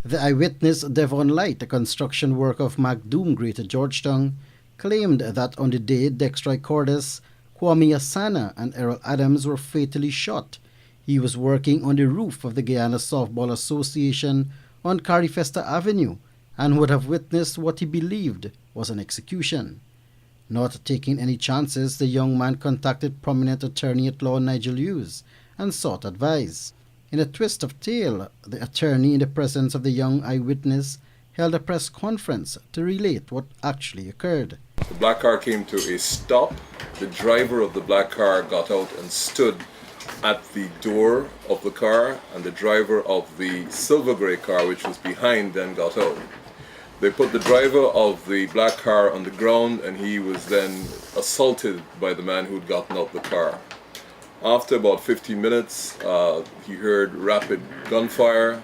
The eyewitness Devon Light, a construction worker of MacDoom, Greater Georgetown, claimed that on the day Dextroy Cordes, Kwame Asana and Errol Adams were fatally shot, he was working on the roof of the Guyana Softball Association on Carifesta Avenue and would have witnessed what he believed was an execution. Not taking any chances, the young man contacted prominent attorney-at-law Nigel Hughes and sought advice. In a twist of tale, the attorney, in the presence of the young eyewitness, held a press conference to relate what actually occurred. The black car came to a stop. The driver of the black car got out and stood at the door of the car, and the driver of the silver grey car, which was behind, then got out. They put the driver of the black car on the ground, and he was then assaulted by the man who'd gotten out the car. After about 15 minutes, he heard rapid gunfire,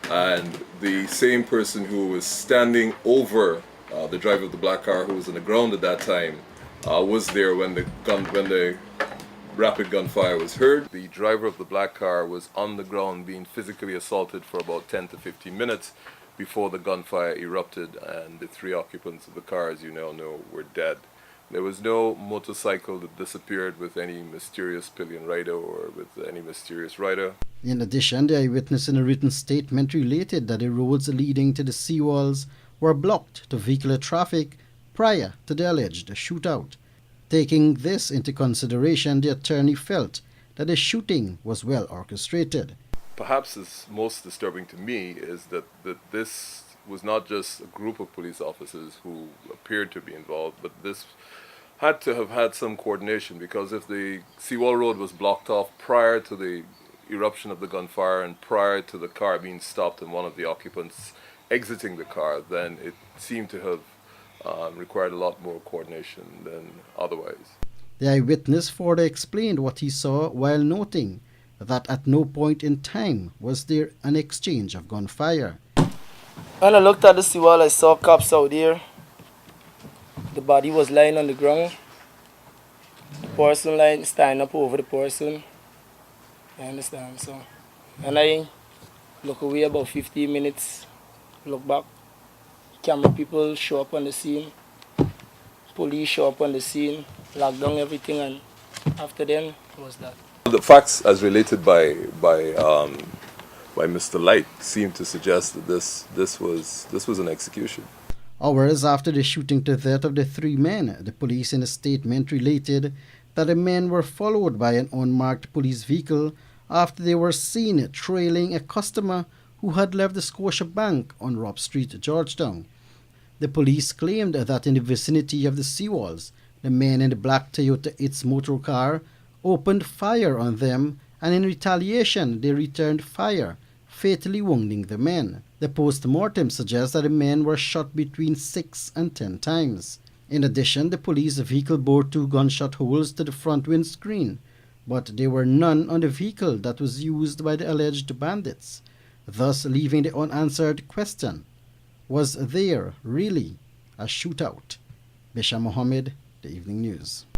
and the same person who was standing over the driver of the black car, who was on the ground at that time, was there when the rapid gunfire was heard. The driver of the black car was on the ground being physically assaulted for about 10 to 15 minutes before the gunfire erupted, and the three occupants of the car, as you now know, were dead. There was no motorcycle that disappeared with any mysterious pillion rider or with any mysterious rider. In addition, the eyewitness in a written statement related that the roads leading to the seawalls were blocked to vehicular traffic prior to the alleged shootout. Taking this into consideration, the attorney felt that the shooting was well orchestrated. Perhaps is most disturbing to me is that this was not just a group of police officers who appeared to be involved, but this had to have had some coordination, because if the Seawall Road was blocked off prior to the eruption of the gunfire and prior to the car being stopped and one of the occupants exiting the car, then it seemed to have required a lot more coordination than otherwise. The eyewitness further explained what he saw, while noting that at no point in time was there an exchange of gunfire. When I looked at the seawall, I saw cops out there. The body was lying on the ground. The person lying, standing up over the person. You understand? So, and I look away about 15 minutes, look back. Camera people show up on the scene. Police show up on the scene, lock down everything, and after then was that. The facts as related by Mr. Light seem to suggest that this was an execution. Hours after the shooting to death of the three men, the police in a statement related that the men were followed by an unmarked police vehicle after they were seen trailing a customer who had left the Scotia Bank on Robb Street, Georgetown. The police claimed that in the vicinity of the seawalls, the men in the black Toyota Itz motor car opened fire on them, and in retaliation they returned fire, fatally wounding the men. The post-mortem suggests that the men were shot between 6 and 10 times. In addition, the police vehicle bore 2 gunshot holes to the front windscreen, but there were none on the vehicle that was used by the alleged bandits, thus leaving the unanswered question: was there really a shootout? Bisha Mohammed, The Evening News.